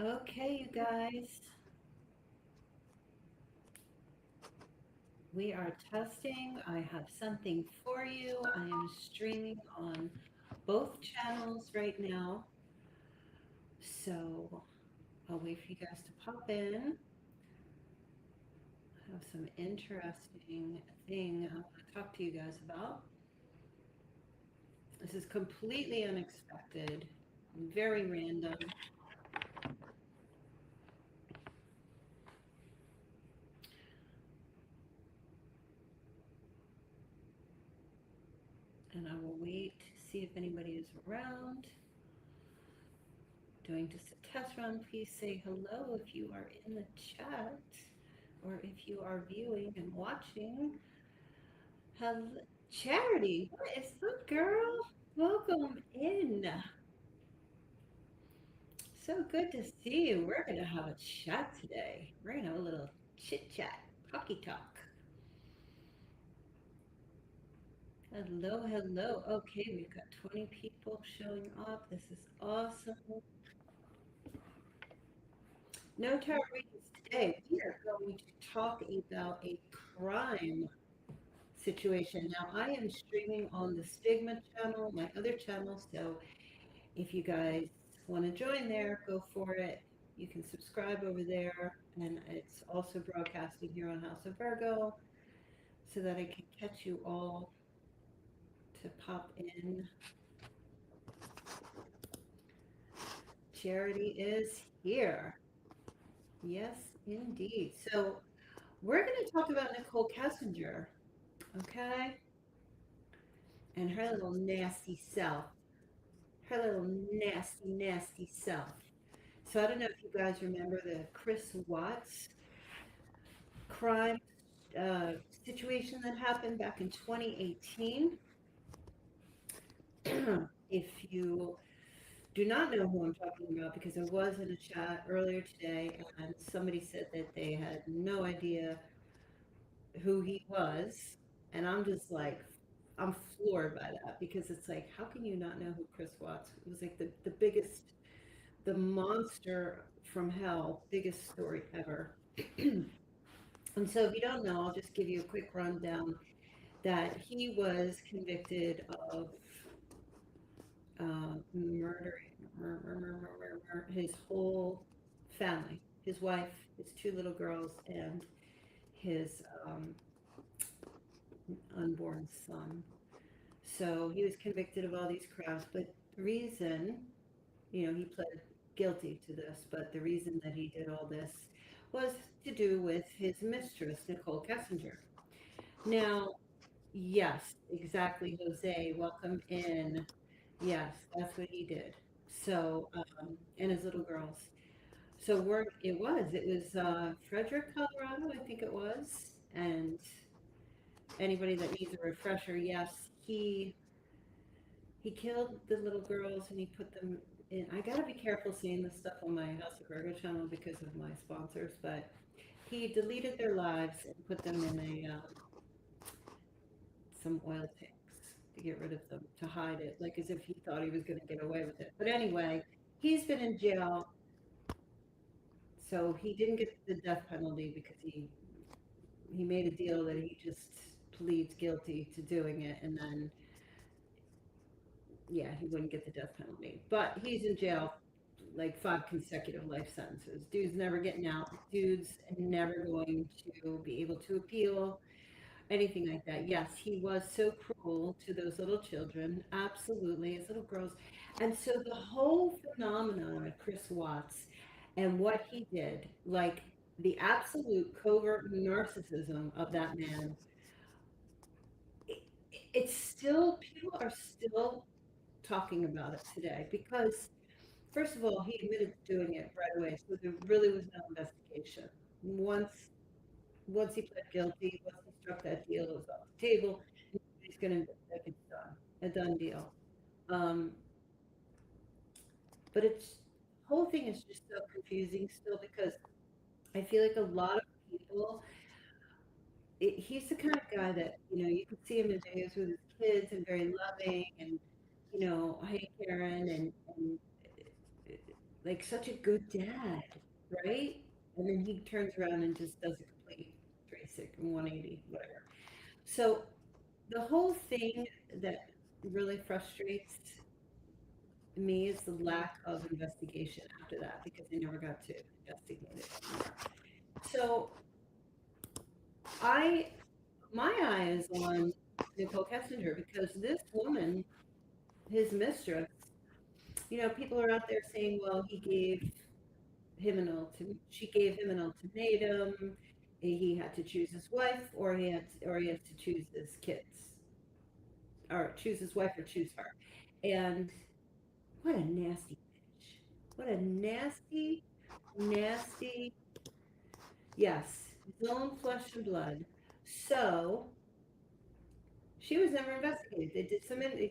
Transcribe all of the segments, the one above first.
Okay, you guys, we are testing. I have something for you. I am streaming on both channels right now. So I'll wait for you guys to pop in. I have some interesting thing I want to talk to you guys about. This is completely unexpected, very random, and I will wait to see if anybody is around. Doing just a test run, please say hello if you are in the chat or if you are viewing and watching. Hello, Charity, what is up, girl? Welcome in. So good to see you. We're going to have a chat today. We're going to have a little chit chat, hockey talk. Hello, hello. Okay, we've got 20 people showing up. This is awesome. No tarot readings today. We are going to talk about a crime situation. Now, I am streaming on the Stigma channel, my other channel, so if you guys want to join there, go for it. You can subscribe over there, and it's also broadcasting here on House of Virgo so that I can catch you all to pop in. Charity is here. Yes, indeed. So we're going to talk about Nichol Kessinger, okay? And her little nasty self. Her little nasty, nasty self. So I don't know if you guys remember the Chris Watts crime uh, situation that happened back in 2018. If you do not know who I'm talking about, because I was in a chat earlier today and somebody said that they had no idea who he was, and I'm just like, I'm floored by that because it's like, how can you not know who Chris Watts? It was like the biggest, the monster from hell, biggest story ever. And so, if you don't know, I'll just give you a quick rundown that he was convicted of murdering his whole family, his wife, his two little girls, and his unborn son. So he was convicted of all these crimes, but the reason, he pled guilty to this, but the reason that he did all this was to do with his mistress, Nichol Kessinger. Now, yes, exactly, Jose. Welcome in. Yes, that's what he did. So, and his little girls. So it was Frederick, Colorado, I think it was. And anybody that needs a refresher, yes, he killed the little girls and he put them in. I gotta be careful saying this stuff on my House of Virgo channel because of my sponsors, but he deleted their lives and put them in some oil tanks to get rid of them, to hide it, like as if he thought he was going to get away with it. But anyway, he's been in jail, so he didn't get the death penalty because he made a deal that he just pleads guilty to doing it, and then yeah, he wouldn't get the death penalty. But he's in jail like 5 consecutive life sentences. Dude's never getting out. Dude's never going to be able to appeal anything like that. Yes, he was so cruel to those little children, absolutely, as little girls. And so the whole phenomenon of Chris Watts and what he did, like the absolute covert narcissism of that man, it, it's still, people are still talking about it today because, first of all, he admitted to doing it right away, so there really was no investigation. Once once he pled guilty, once he struck that deal, it was off the table. He's going to like it's done, a done deal. Um, but it's whole thing is just so confusing still because I feel like a lot of people. He's the kind of guy that you can see him in videos with his kids and very loving and hey Karen and like such a good dad, right? And then he turns around and just does a complete 360, 180, whatever. So the whole thing that really frustrates me is the lack of investigation after that because they never got to investigate it anymore. So I, my eye is on Nicole Kessinger because this woman, his mistress, people are out there saying, well, she gave him an ultimatum. He had to choose his wife, or he has to choose his kids, or choose his wife, or choose her. And what a nasty bitch! What a nasty, nasty. Yes, his own flesh and blood. So she was never investigated. They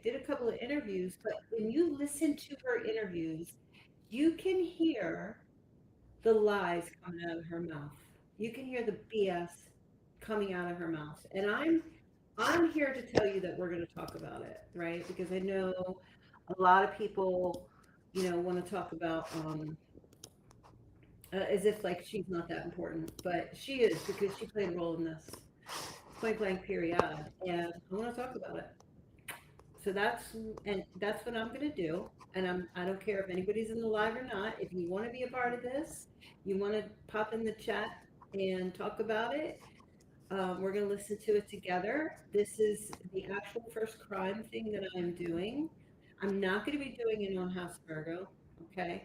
did a couple of interviews, but when you listen to her interviews, you can hear the lies coming out of her mouth. You can hear the BS coming out of her mouth. And I'm here to tell you that we're going to talk about it, right? Because I know a lot of people, want to talk about as if like she's not that important, but she is because she played a role in this point blank period, and I want to talk about it. So that's what I'm going to do. And I don't care if anybody's in the live or not. If you want to be a part of this, you want to pop in the chat and talk about it. We're going to listen to it together. This is the actual first crime thing that I'm doing. I'm not going to be doing it on House Virgo, okay?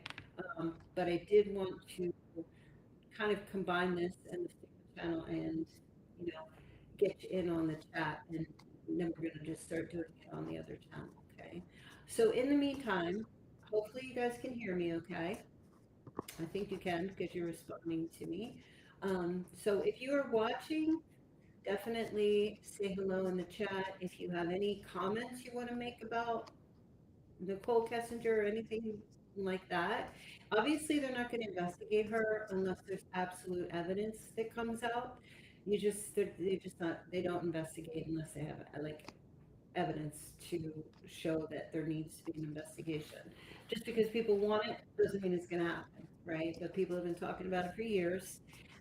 But I did want to kind of combine this and the Sigma channel and, you know, get you in on the chat. And then we're going to just start doing it on the other channel, okay? So in the meantime, hopefully you guys can hear me okay. I think you can because you're responding to me. So if you are watching, definitely say hello in the chat. If you have any comments you want to make about Nicole Kessinger or anything like that, obviously they're not going to investigate her unless there's absolute evidence that comes out. They just not, they don't investigate unless they have like evidence to show that there needs to be an investigation. Just because people want it doesn't mean it's going to happen, right? But people have been talking about it for years.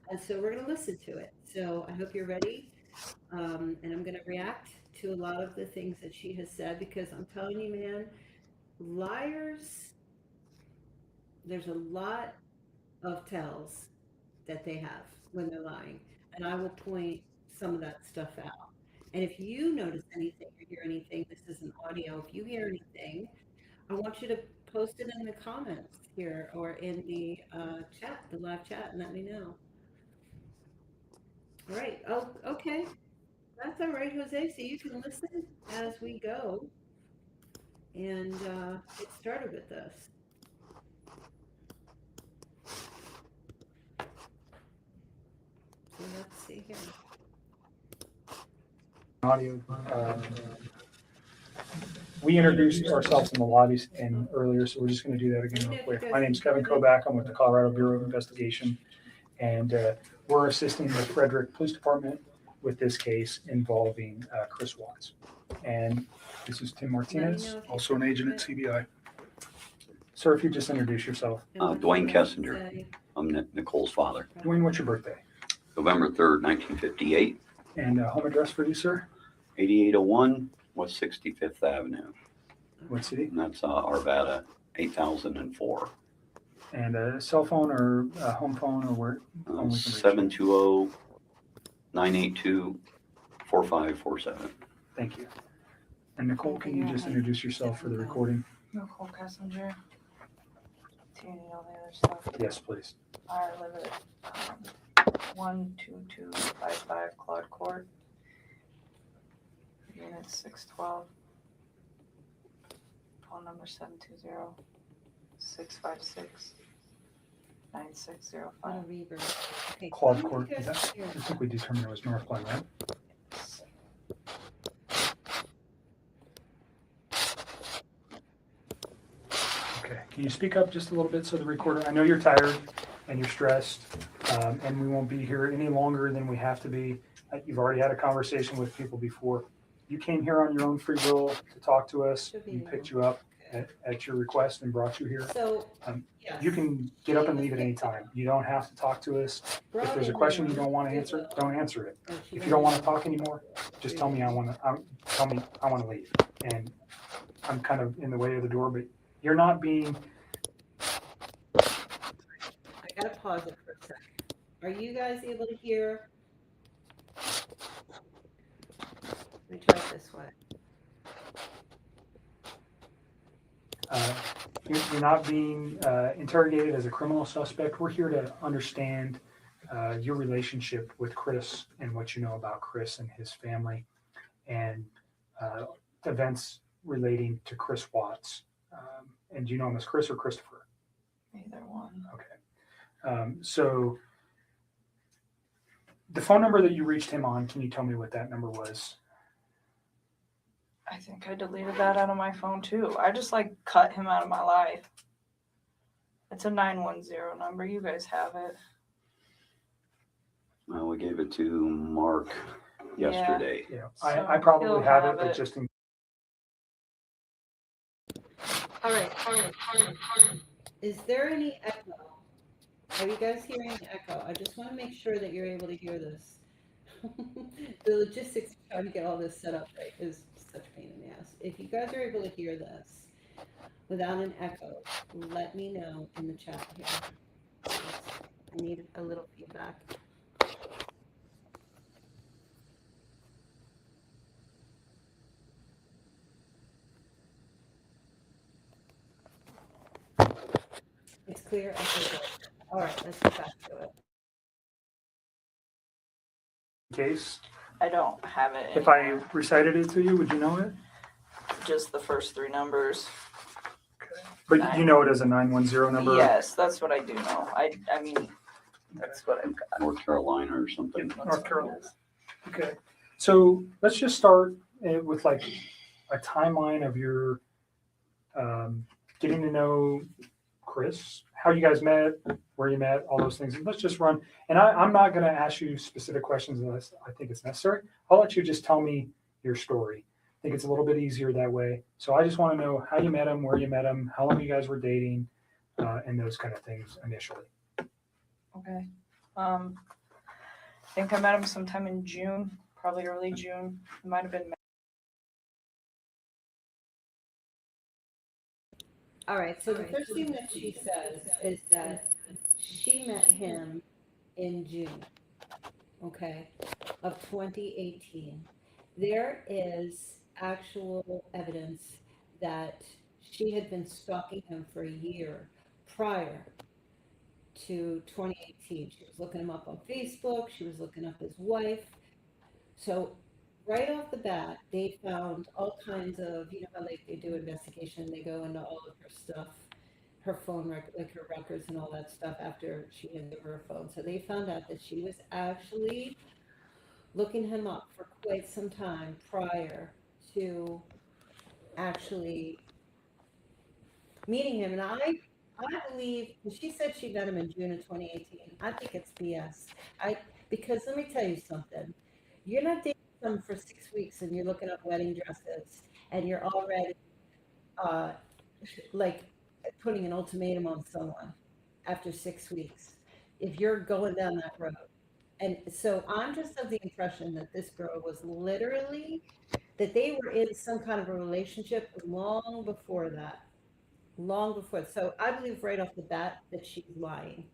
And so we're going to listen to it. So I hope you're ready. And I'm going to react to a lot of the things that she has said because I'm telling you, man, liars, there's a lot of tells that they have when they're lying. And I will point some of that stuff out. And if you notice anything or hear anything, this is an audio. If you hear anything, I want you to post it in the comments here or in the chat, the live chat, and let me know. All right. Oh, okay. That's all right, Jose. So you can listen as we go and get started with this. So let's see here. Audio. We introduced ourselves in the lobbies and earlier, so we're just going to do that again real quick. My name is Kevin Kovac. I'm with the Colorado Bureau of Investigation, and we're assisting the Frederick Police Department with this case involving Chris Watts. And this is Tim Martinez, also an agent at CBI. Sir, if you just introduce yourself. Dwayne Kessinger. I'm Nicole's father. Dwayne, what's your birthday? November 3rd, 1958. And home address for you, sir? 8801 West 65th Avenue. What city? And that's Arvada, 8004. And a cell phone or a home phone or where? 720-982-4547. Thank you. And Nicole, can you just introduce yourself for the recording? Nichol Kessinger. Do you need all the other stuff? Yes, please. I live at 12255 Claude Court, unit 612. Phone number 720-656-9605. On a reverb. Okay. Claude Court, is that, I think we determined it was North Glen, right? Okay, can you speak up just a little bit so the recorder, I know you're tired and you're stressed, and we won't be here any longer than we have to be. You've already had a conversation with people before. You came here on your own free will to talk to us. We picked you up. at your request and brought you here. So, Um, yes. You can get up and leave at any time. You don't have to talk to us. If there's a question you don't want to answer, don't answer it. If you don't want to talk anymore, just tell me I want to leave. And I'm kind of in the way of the door, but you're not being. I gotta pause it for a second. Are you guys able to hear? Let me try it this way. You're not being interrogated as a criminal suspect. We're here to understand your relationship with Chris and what you know about Chris and his family and events relating to Chris Watts. And do you know him as Chris or Christopher? Either one. Okay. So the phone number that you reached him on, can you tell me what that number was? I think I deleted that out of my phone too. I just cut him out of my life. It's a 910 number. You guys have it. Well, we gave it to Mark yesterday. Yeah, So I probably he'll have have it, but it. just in. All right. Is there any echo? Are you guys hearing echo? I just want to make sure that you're able to hear this. The logistics of trying to get all this set up right is such a pain in the ass. If you guys are able to hear this without an echo, let me know in the chat here. I need a little feedback. It's clear. Okay, good. All right, let's get back to it. Case, I don't have it if I anymore. recited it to you, would you know it? Just the first three numbers. But you know it as a 910 number? Yes, that's what I do know. I mean, that's what I've got. North Carolina or something. North Carolina. Okay. So let's just start with a timeline of your getting to know Chris, how you guys met, where you met, all those things. And let's just run. And I'm not going to ask you specific questions unless I think it's necessary. I'll let you just tell me your story. I think it's a little bit easier that way. So I just want to know how you met him, where you met him, how long you guys were dating, and those kind of things initially. Okay. I think I met him sometime in June, probably early June. It might have been May. All right, so the first thing that she says is that she met him in June, okay, of 2018. There is actual evidence that she had been stalking him for a year prior to 2018. She was looking him up on Facebook, she was looking up his wife. So right off the bat, they found all kinds of, you know how they do investigation, they go into all of her stuff, her phone her records and all that stuff after she handed over her phone. So they found out that she was actually looking him up for quite some time prior to actually meeting him. And I believe, and she said she met him in June of 2018. I think it's BS. Because let me tell you something. You're not dating someone for 6 weeks and you're looking up wedding dresses and you're already like putting an ultimatum on someone after 6 weeks. If you're going down that road. And so I'm just of the impression that this girl was literally, that they were in some kind of a relationship long before that. Long before. So I believe right off the bat that she's lying.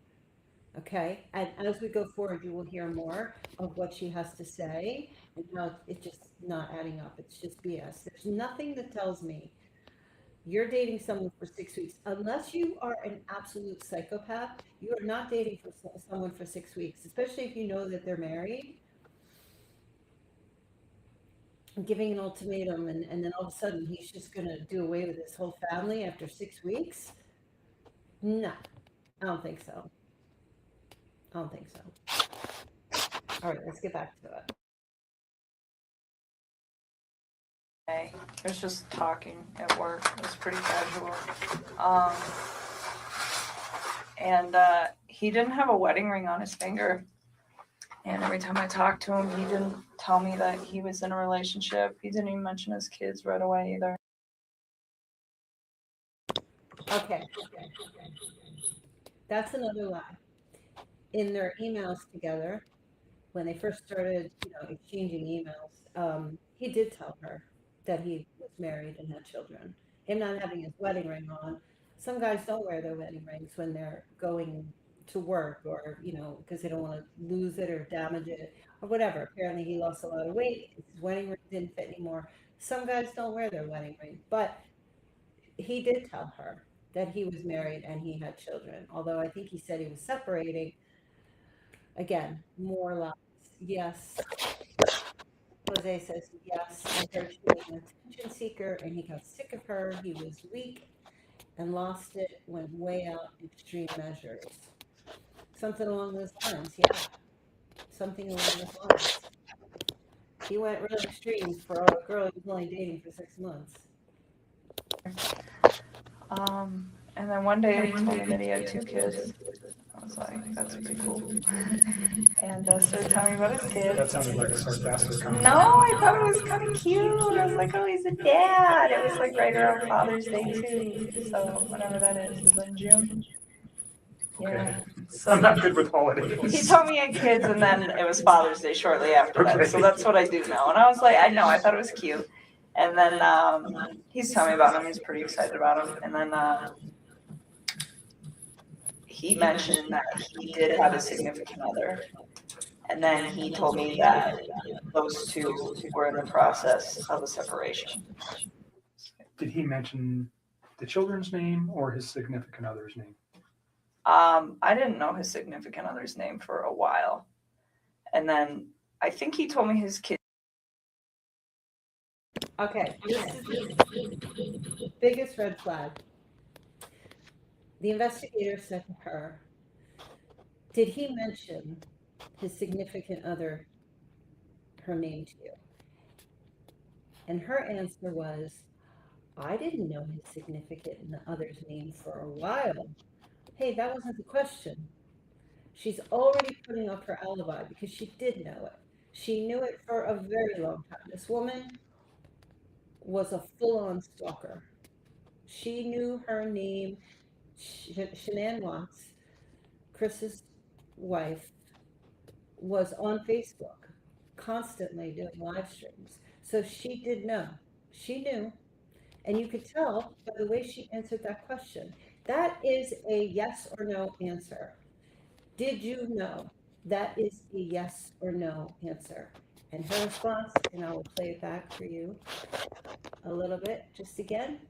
Okay. And as we go forward, you will hear more of what she has to say and how it's just not adding up. It's just BS. There's nothing that tells me you're dating someone for 6 weeks, unless you are an absolute psychopath. You are not dating for someone for 6 weeks, especially if you know that they're married. Giving an ultimatum and then all of a sudden he's just going to do away with his whole family after 6 weeks. No, I don't think so. I don't think so. All right, let's get back to it. It was just talking at work. It was pretty casual. And he didn't have a wedding ring on his finger. And every time I talked to him, he didn't tell me that he was in a relationship. He didn't even mention his kids right away either. Okay, that's another lie. In their emails together, when they first started, exchanging emails, he did tell her that he was married and had children. Him not having his wedding ring on. Some guys don't wear their wedding rings when they're going to work, or, because they don't want to lose it or damage it or whatever. Apparently, he lost a lot of weight. His wedding ring didn't fit anymore. Some guys don't wear their wedding ring, but he did tell her that he was married and he had children. Although I think he said he was separating. Again, more lies. Yes, Jose says yes. I heard she was an attention seeker and he got sick of her. He was weak and lost it, went way out extreme measures. Something along those lines, yeah. Something along those lines. He went real extremes for a girl he was only dating for 6 months. And then one day he told me that he had 2 kids. I was like, that's pretty cool. And started telling me about his kids. That sounded like a sarcastic comment. No, I thought it was kind of cute. I was like, oh, he's a dad. It was like right around Father's Day too. So whenever that is in June. Okay. Yeah. I'm So not good with holidays. he told me he had kids, and then it was Father's Day shortly after Okay. that. So that's what I do know. And I was like, I know, I thought it was cute. And then he's telling me about him. He's pretty excited about him. And then he mentioned that he did have a significant other. And then he told me that those two were in the process of a separation. Did he mention the children's name or his significant other's name? I didn't know his significant other's name for a while. And then I think he told me his kid. Okay, this is the biggest red flag. The investigator said to her, did he mention his significant other, her name to you? And her answer was, I didn't know his significant other's name for a while. Hey, that wasn't the question. She's already putting up her alibi because she did know it. She knew it for a very long time. This woman was a full-on stalker. She knew her name. Shanann Watts, Chris's wife, was on Facebook constantly doing live streams. So she did know. She knew. And you could tell by the way she answered that question. That is a yes or no answer. Did you know? That is a yes or no answer. And her response, and I will play it back for you a little bit, just again.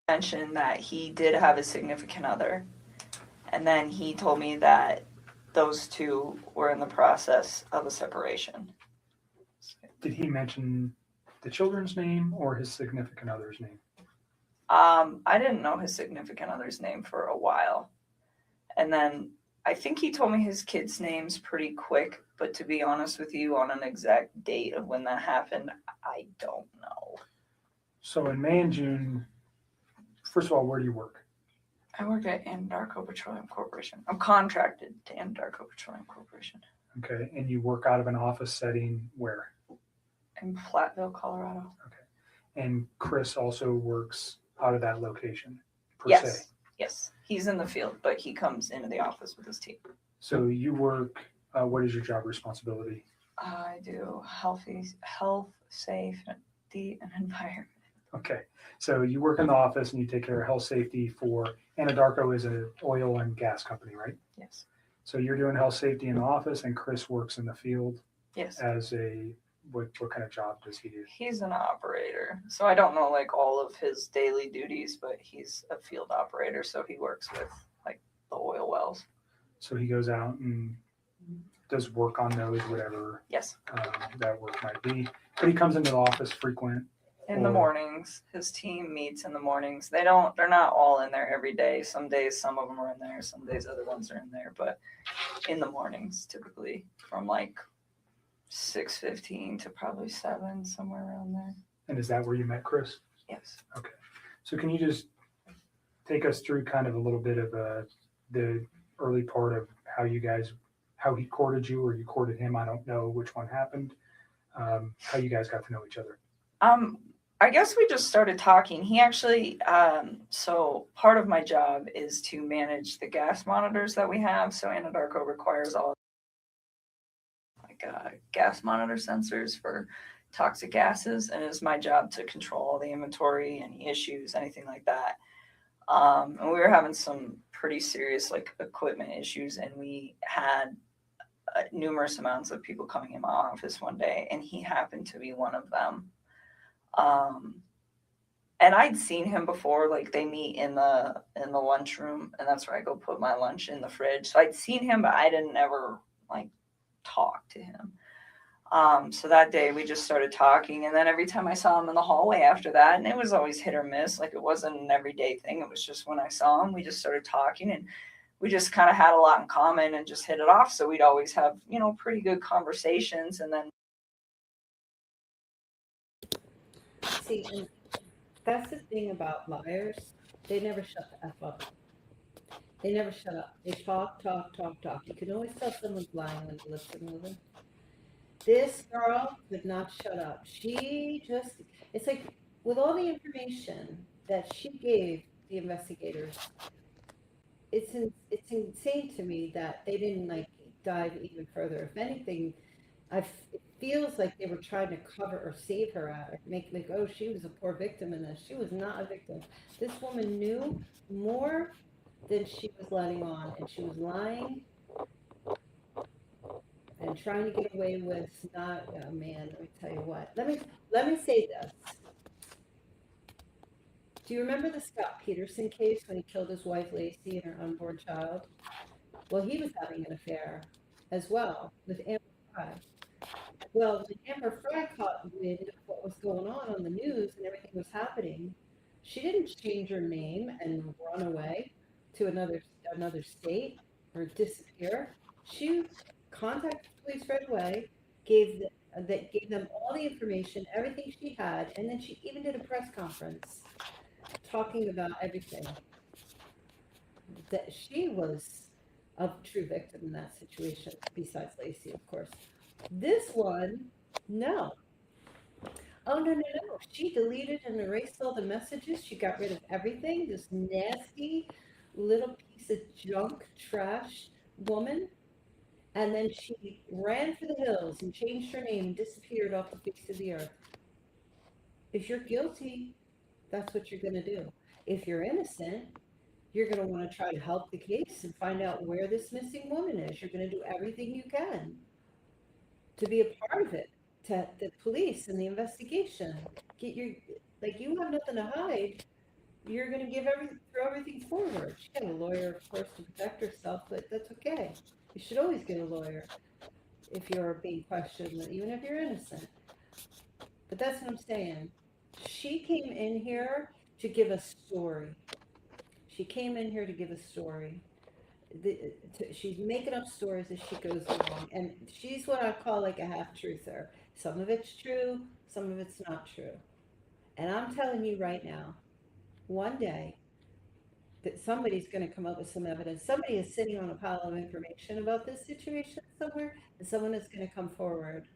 Mentioned that he did have a significant other. And then he told me that those two were in the process of a separation. Did he mention the children's name or his significant other's name? I didn't know his significant other's name for a while. And then I think he told me his kids' names pretty quick, but to be honest with you, on an exact date of when that happened, I don't know. So in May and June, first of all, where do you work? I work at Anadarko Petroleum Corporation. I'm contracted to Anadarko Petroleum Corporation Okay, and you work out of an office setting where? in Platteville, Colorado. And Chris also works out of that location, per Yes. se. Yes. He's in the field, but he comes into the office with his team. So you work, what is your job responsibility? I do health, safety, and environment. Okay, so you work in the office and you take care of health safety for, Anadarko is an oil and gas company, right? Yes. So you're doing health safety in the office and Chris works in the field Yes. as what kind of job does he do? He's an operator. So I don't know like all of his daily duties, but he's a field operator. So he works with like the oil wells. So he goes out and does work on those, whatever Yes. that work might be. But he comes into the office frequent. In the mornings, his team meets in the mornings. They're not all in there every day. Some days, some of them are in there. Some days, other ones are in there. But in the mornings, typically from like 6:15 to probably 7, somewhere around there. And is that where you met Chris? Yes. Okay. So can you just take us through kind of a little bit of the early part of how how he courted you or you courted him. I don't know which one happened. How you guys got to know each other. I guess we just started talking. He actually, so part of my job is to manage the gas monitors that we have. So Anadarko requires all gas monitor sensors for toxic gases, and it's my job to control all the inventory, any issues, anything like that. And we were having some pretty serious equipment issues, and we had numerous amounts of people coming in my office one day, and he happened to be one of them. And I'd seen him before, they meet in the lunchroom, and that's where I go put my lunch in the fridge. So I'd seen him, but I didn't ever talk to him. So that day we just started talking, and then every time I saw him in the hallway after that, and it was always hit or miss, it wasn't an everyday thing. It was just when I saw him, we just started talking, and we just kind of had a lot in common and just hit it off. So we'd always have, pretty good conversations. And then See, and that's the thing about liars. They never shut the F up. They never shut up. They talk. You can always tell someone's lying when the lips are moving. This girl could not shut up. It's like with all the information that she gave the investigators, it's insane to me that they didn't dive even further. If anything, it feels like they were trying to cover or save her out, make oh, she was a poor victim in this. She was not a victim. This woman knew more than she was letting on, and she was lying and trying to get away with not. Oh man, let me tell you what. Let me say this. Do you remember the Scott Peterson case when he killed his wife Lacey and her unborn child? Well, he was having an affair as well with Amber Fry. Well, when Amber Fry caught wind of what was going on the news and everything was happening, she didn't change her name and run away to another state or disappear. She contacted the police right away, gave them all the information, everything she had, and then she even did a press conference talking about everything. That she was a true victim in that situation, besides Lacey, of course. This one, no. Oh, no. She deleted and erased all the messages. She got rid of everything. This nasty little piece of junk trash woman. And then she ran for the hills and changed her name and disappeared off the face of the earth. If you're guilty, that's what you're going to do. If you're innocent, you're going to want to try to help the case and find out where this missing woman is. You're going to do everything you can to be a part of it, to the police and the investigation. You have nothing to hide. You're going to throw everything forward. She got a lawyer, of course, to protect herself, but that's okay. You should always get a lawyer if you're being questioned, even if you're innocent. But that's what I'm saying. She came in here to give a story. She's making up stories as she goes along, and she's what I call a half-truther. Some of it's true, some of it's not true. And I'm telling you right now, one day, that somebody's going to come up with some evidence. Somebody is sitting on a pile of information about this situation somewhere, and someone is going to come forward.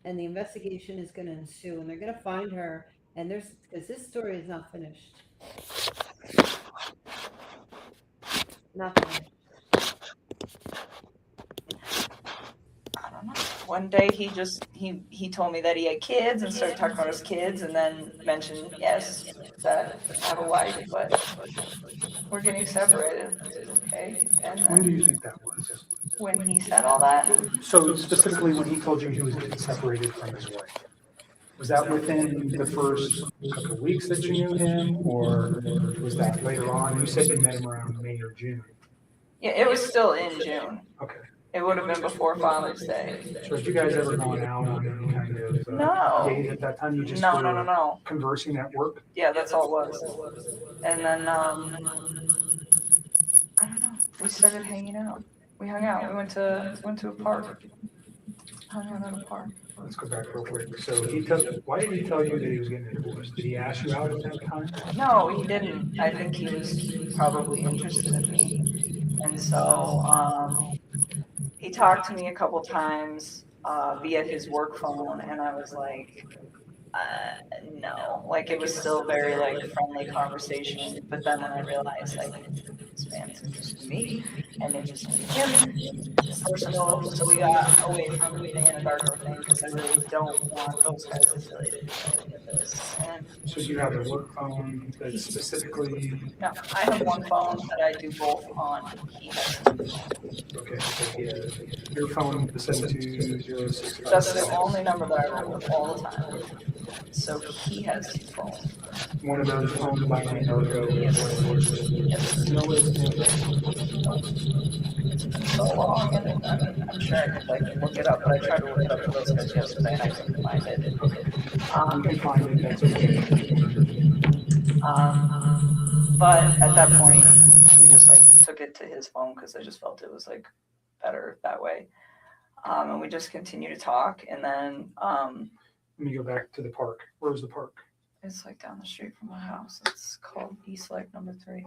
And the investigation is going to ensue, and they're going to find her, because this story is not finished. Not finished. I don't know. One day he told me that he had kids and started talking about his kids, and then mentioned, yes, that I have a wife, but we're getting separated. Okay. And When do you think that was? when he said all that? So specifically when he told you he was getting separated from his wife, was that within the first couple of weeks that you knew him, or was that later on? You said you met him around May or June. Yeah, it was still in June. Okay. It would have been before Father's Day. So had you guys ever gone out on any kind of No. date at that time? You just No, were no, no, no. conversing at work? Yeah, that's all it was. And then I don't know. We started hanging out. We hung out. We went to a park. Hung out at a park. Let's go back real quick. So why did he tell you that he was getting a divorce? Did he ask you out at that time? No, he didn't. I think he was probably interested in me. And so he talked to me a couple times via his work phone, and I was like, no, like it was still very like friendly conversation. But then when I realized like this man's interested in me and interested in him, it's personal. So we got away from the Anadarko thing because I really don't want those guys affiliated with any of this. And So you have a work phone that's specifically, no, I have one phone that I do both on. He has two phones. okay, so he has your phone, the 72065. That's the only number that I roll all the time. So he has two phones. One of those owned by Anadarko. Yes. You know what his name is? It's been so long, and I mean, I'm sure I could like look it up, but I tried to look it up for those guys yesterday, and I couldn't find it. You can find it, that's okay. But at that point, we just like took it to his phone because I just felt it was like better that way. And we just continued to talk, and then Let me go back to the park. Where's the park? it's like down the street from my house. It's called East Lake Number 3.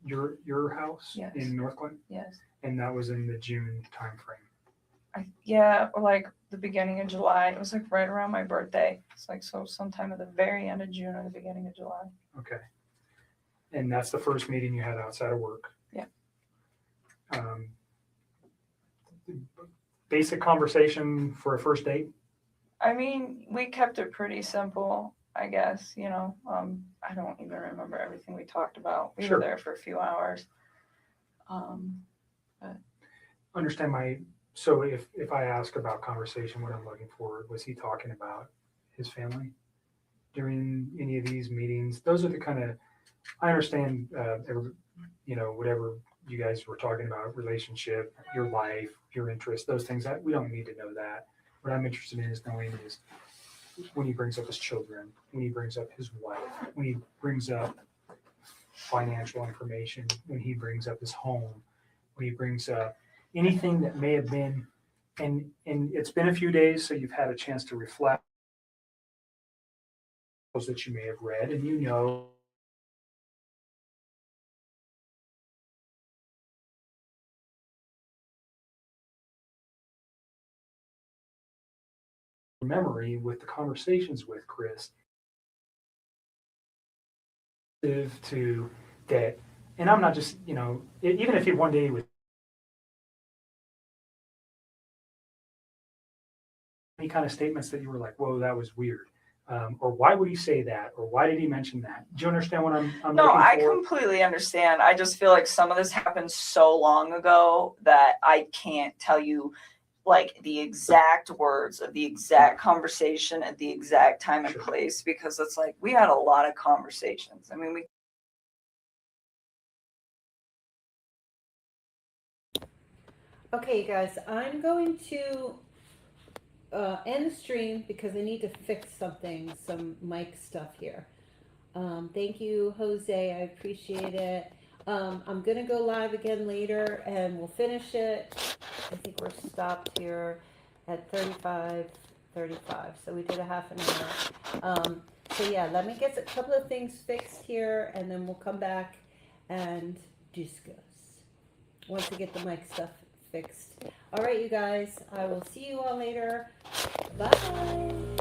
Your house Yes. in North Clinton? Yes. And that was in the June timeframe. Yeah, or like the beginning of July. It was like right around my birthday. It's like so sometime at the very end of June or the beginning of July. Okay. And that's the first meeting you had outside of work? Yeah. Basic conversation for a first date? I mean, we kept it pretty simple, I guess, you know. I don't even remember everything we talked about. We Sure. were there for a few hours. Understand so if I ask about conversation, what I'm looking for, was he talking about his family during any of these meetings? Those are the kind of, I understand, whatever you guys were talking about, relationship, your life, your interests, those things, that we don't need to know that. What I'm interested in is knowing is when he brings up his children, when he brings up his wife, when he brings up financial information, when he brings up his home, when he brings up anything that may have been, and it's been a few days, so you've had a chance to reflect that you may have read, and you know memory with the conversations with Chris to that. And I'm not just, even if he one day with any kind of statements that you were like, whoa, that was weird. Or why would he say that? Or why did he mention that? Do you understand what I'm No, looking I for? completely understand. I just feel like some of this happened so long ago that I can't tell you like the exact words of the exact conversation at the exact time and Sure. place, because it's like we had a lot of conversations. I mean, we Okay, you guys, I'm going to end the stream because I need to fix some mic stuff here. Thank you, Jose. I appreciate it. I'm going to go live again later and we'll finish it. I think we're stopped here at 35. So we did a half an hour. So yeah, let me get a couple of things fixed here and then we'll come back and discuss once we get the mic stuff fixed. All right, you guys, I will see you all later. Bye.